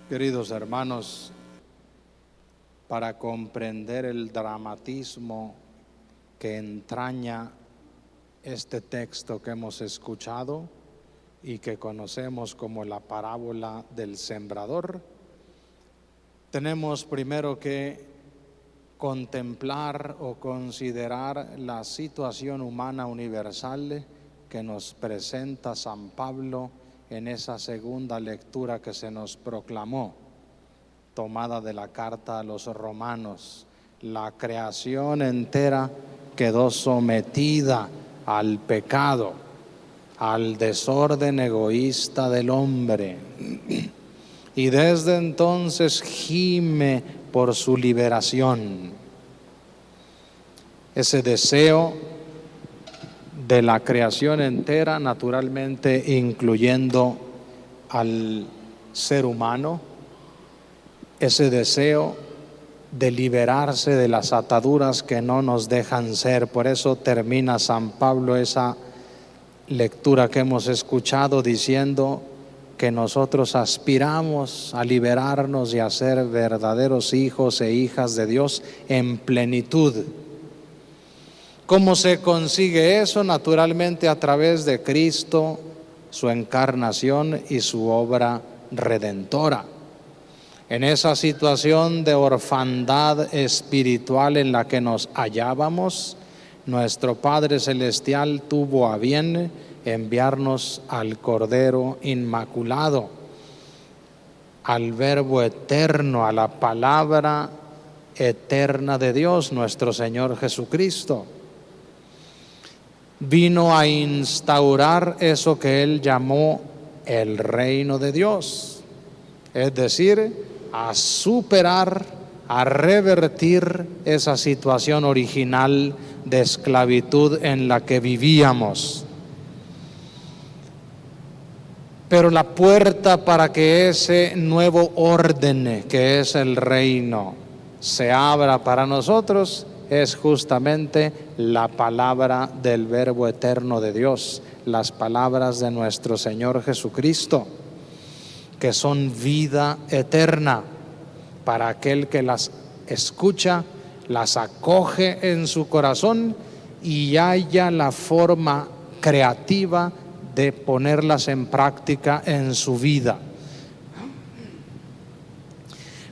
Queridos hermanos, para comprender el dramatismo que entraña este texto que hemos escuchado y que conocemos como la parábola del sembrador, tenemos primero que contemplar o considerar la situación humana universal que nos presenta San Pablo en esa segunda lectura que se nos proclamó, tomada de la carta a los romanos. La creación entera quedó sometida al pecado, al desorden egoísta del hombre, y desde entonces gime por su liberación. Ese deseo de la creación entera, naturalmente incluyendo al ser humano, ese deseo de liberarse de las ataduras que no nos dejan ser. Por eso termina San Pablo esa lectura que hemos escuchado diciendo que nosotros aspiramos a liberarnos y a ser verdaderos hijos e hijas de Dios en plenitud. ¿Cómo se consigue eso? Naturalmente a través de Cristo, su encarnación y su obra redentora. En esa situación de orfandad espiritual en la que nos hallábamos, nuestro Padre Celestial tuvo a bien enviarnos al Cordero Inmaculado, al Verbo eterno, a la palabra eterna de Dios, nuestro Señor Jesucristo. Vino a instaurar eso que Él llamó el reino de Dios, es decir, a superar, a revertir esa situación original de esclavitud en la que vivíamos. Pero la puerta para que ese nuevo orden, que es el reino, se abra para nosotros es justamente la palabra del Verbo eterno de Dios, las palabras de nuestro Señor Jesucristo, que son vida eterna para aquel que las escucha, las acoge en su corazón y haya la forma creativa de ponerlas en práctica en su vida.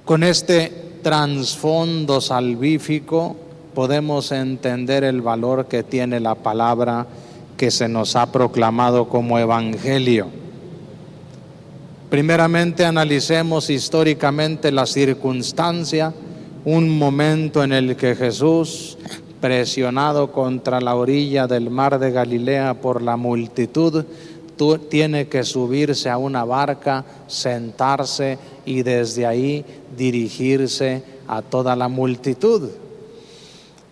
Con este trasfondo salvífico podemos entender el valor que tiene la palabra que se nos ha proclamado como evangelio. Primeramente analicemos históricamente la circunstancia, un momento en el que Jesús, presionado contra la orilla del mar de Galilea por la multitud, tiene que subirse a una barca, sentarse y desde ahí dirigirse a toda la multitud.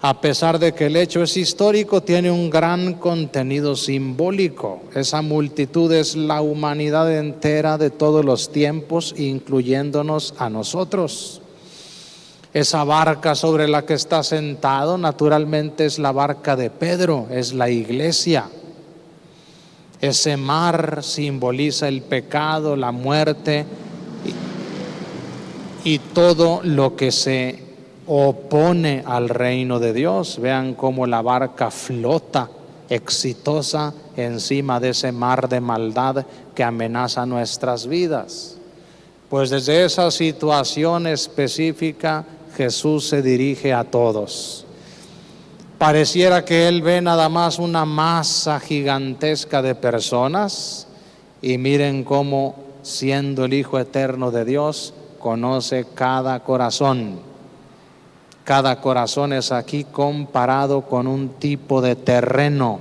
A pesar de que el hecho es histórico, tiene un gran contenido simbólico. Esa multitud es la humanidad entera de todos los tiempos, incluyéndonos a nosotros. Esa barca sobre la que está sentado, naturalmente, es la barca de Pedro, es la iglesia. Ese mar simboliza el pecado, la muerte y todo lo que se opone al reino de Dios. Vean cómo la barca flota exitosa encima de ese mar de maldad que amenaza nuestras vidas. Pues desde esa situación específica Jesús se dirige a todos. Pareciera que Él ve nada más una masa gigantesca de personas y miren cómo, siendo el Hijo eterno de Dios, conoce cada corazón. Cada corazón es aquí comparado con un tipo de terreno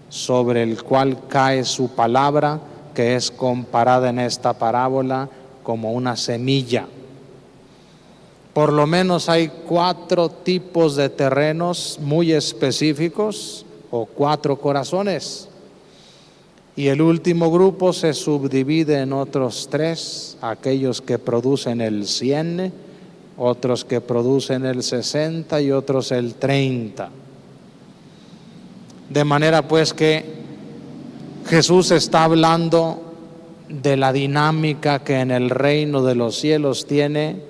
sobre el cual cae su palabra, que es comparada en esta parábola como una semilla. Por lo menos hay 4 tipos de terrenos muy específicos o 4 corazones. Y el último grupo se subdivide en otros 3, aquellos que producen el 100, otros que producen el 60 y otros el 30. De manera pues que Jesús está hablando de la dinámica que en el reino de los cielos tiene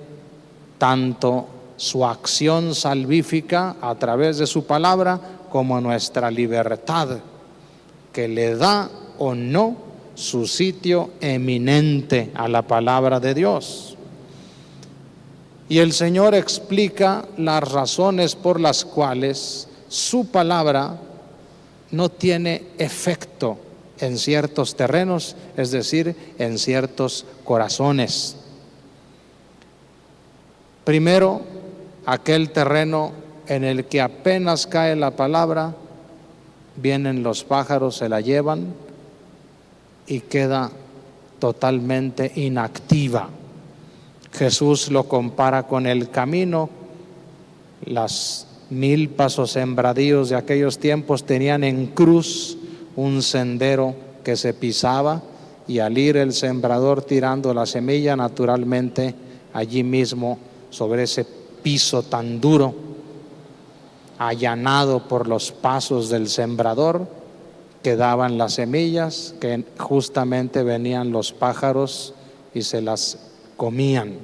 tanto su acción salvífica a través de su palabra como nuestra libertad, que le da o no su sitio eminente a la palabra de Dios. Y el Señor explica las razones por las cuales su palabra no tiene efecto en ciertos terrenos, es decir, en ciertos corazones. Primero, aquel terreno en el que apenas cae la palabra, vienen los pájaros, se la llevan y queda totalmente inactiva. Jesús lo compara con el camino. Las milpas o sembradíos de aquellos tiempos tenían en cruz un sendero que se pisaba, y al ir el sembrador tirando la semilla, naturalmente allí mismo, sobre ese piso tan duro, allanado por los pasos del sembrador, quedaban las semillas que justamente venían los pájaros y se las comían.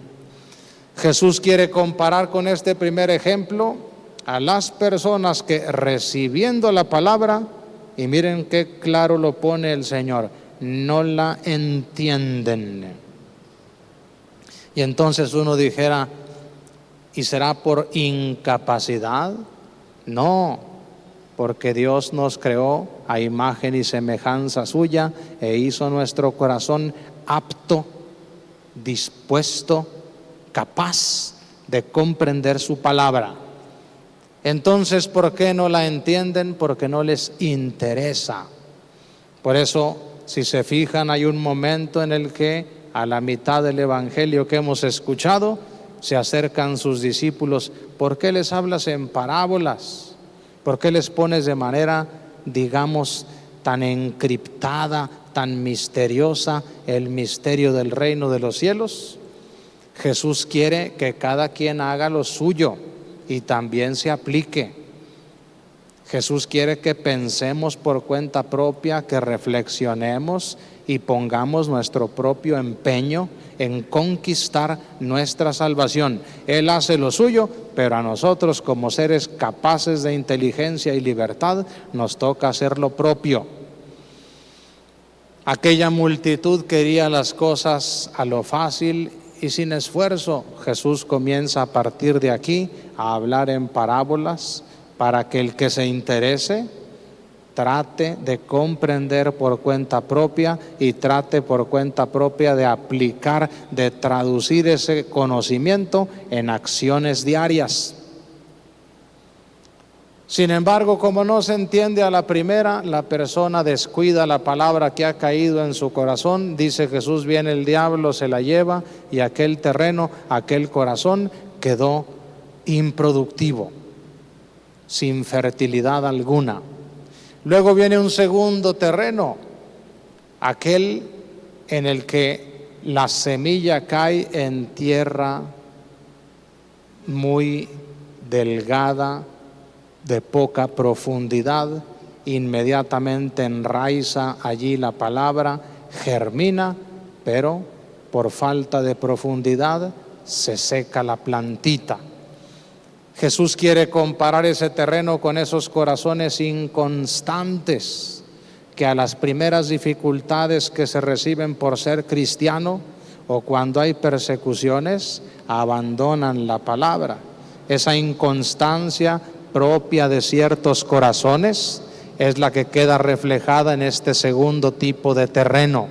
Jesús quiere comparar con este primer ejemplo a las personas que, recibiendo la palabra, y miren qué claro lo pone el Señor, no la entienden. Y entonces uno dijera, ¿y será por incapacidad? No, porque Dios nos creó a imagen y semejanza suya e hizo nuestro corazón apto, dispuesto, capaz de comprender su palabra. Entonces, ¿por qué no la entienden? Porque no les interesa. Por eso, si se fijan, hay un momento en el que a la mitad del evangelio que hemos escuchado, se acercan sus discípulos. ¿Por qué les hablas en parábolas? ¿Por qué les pones de manera, digamos, tan encriptada, tan misteriosa el misterio del reino de los cielos? Jesús quiere que cada quien haga lo suyo y también se aplique. Jesús quiere que pensemos por cuenta propia, que reflexionemos y pongamos nuestro propio empeño en conquistar nuestra salvación. Él hace lo suyo, pero a nosotros, como seres capaces de inteligencia y libertad, nos toca hacer lo propio. Aquella multitud quería las cosas a lo fácil y sin esfuerzo. Jesús comienza a partir de aquí a hablar en parábolas para que el que se interese trate de comprender por cuenta propia y trate por cuenta propia de aplicar, de traducir ese conocimiento en acciones diarias. Sin embargo, como no se entiende a la primera, la persona descuida la palabra que ha caído en su corazón. Dice Jesús, viene el diablo, se la lleva, y aquel terreno, aquel corazón quedó improductivo, sin fertilidad alguna. Luego viene un segundo terreno, aquel en el que la semilla cae en tierra muy delgada, de poca profundidad. Inmediatamente enraiza allí la palabra, germina, pero por falta de profundidad se seca la plantita. Jesús quiere comparar ese terreno con esos corazones inconstantes que a las primeras dificultades que se reciben por ser cristiano o cuando hay persecuciones, abandonan la palabra. Esa inconstancia propia de ciertos corazones es la que queda reflejada en este segundo tipo de terreno,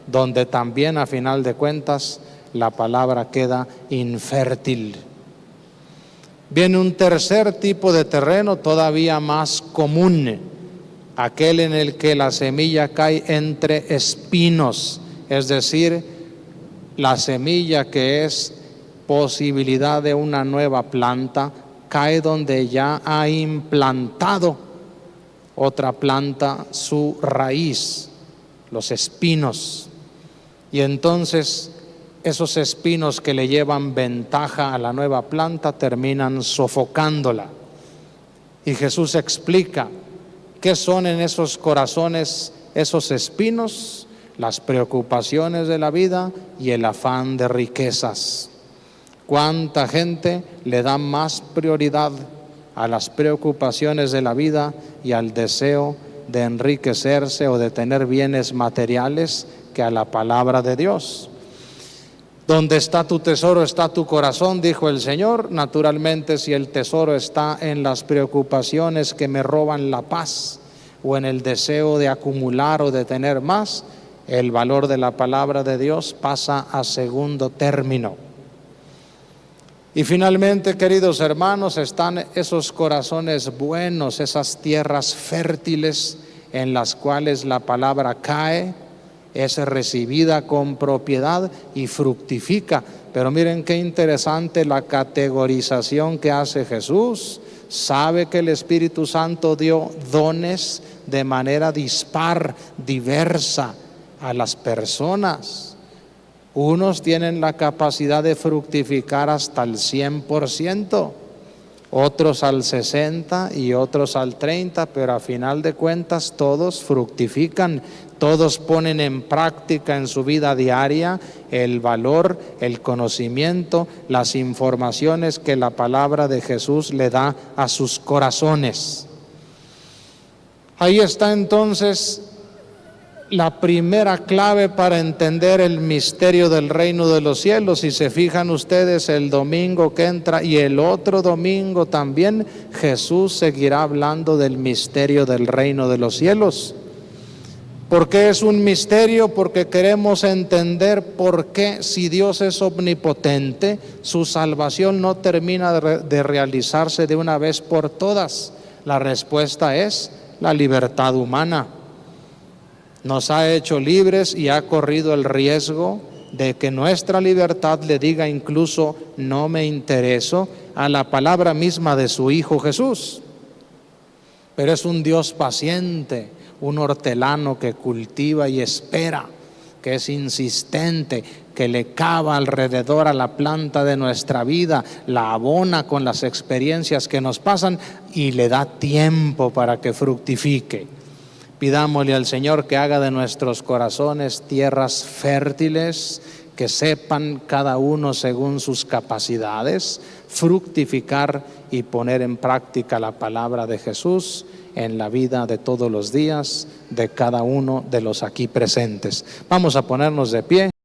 donde también a final de cuentas la palabra queda infértil. Viene un tercer tipo de terreno todavía más común, aquel en el que la semilla cae entre espinos, es decir, la semilla que es posibilidad de una nueva planta, cae donde ya ha implantado otra planta su raíz, los espinos. Y entonces esos espinos que le llevan ventaja a la nueva planta terminan sofocándola. Y Jesús explica qué son en esos corazones esos espinos. las preocupaciones de la vida y el afán de riquezas. ¿Cuánta gente le da más prioridad a las preocupaciones de la vida y al deseo de enriquecerse o de tener bienes materiales que a la palabra de Dios? Donde está tu tesoro está tu corazón, dijo el Señor. Naturalmente, si el tesoro está en las preocupaciones que me roban la paz o en el deseo de acumular o de tener más, el valor de la palabra de Dios pasa a segundo término. Y finalmente, queridos hermanos, están esos corazones buenos, esas tierras fértiles en las cuales la palabra cae, es recibida con propiedad y fructifica. Pero miren qué interesante la categorización que hace Jesús. Sabe que el Espíritu Santo dio dones de manera dispar, diversa a las personas. Unos tienen la capacidad de fructificar hasta el 100%, otros al 60% y otros al 30%, pero a final de cuentas todos fructifican, todos ponen en práctica en su vida diaria el valor, el conocimiento, las informaciones que la palabra de Jesús le da a sus corazones. Ahí está entonces la primera clave para entender el misterio del reino de los cielos. Si se fijan ustedes, el domingo que entra y el otro domingo también, Jesús seguirá hablando del misterio del reino de los cielos. ¿Por qué es un misterio? Porque queremos entender por qué, si Dios es omnipotente, su salvación no termina de realizarse de una vez por todas. La respuesta es la libertad humana. Nos ha hecho libres y ha corrido el riesgo de que nuestra libertad le diga incluso no me intereso a la palabra misma de su Hijo Jesús. Pero es un Dios paciente, un hortelano que cultiva y espera, que es insistente, que le cava alrededor a la planta de nuestra vida, la abona con las experiencias que nos pasan y le da tiempo para que fructifique. Pidámosle al Señor que haga de nuestros corazones tierras fértiles, que sepan cada uno según sus capacidades fructificar y poner en práctica la palabra de Jesús en la vida de todos los días de cada uno de los aquí presentes. Vamos a ponernos de pie.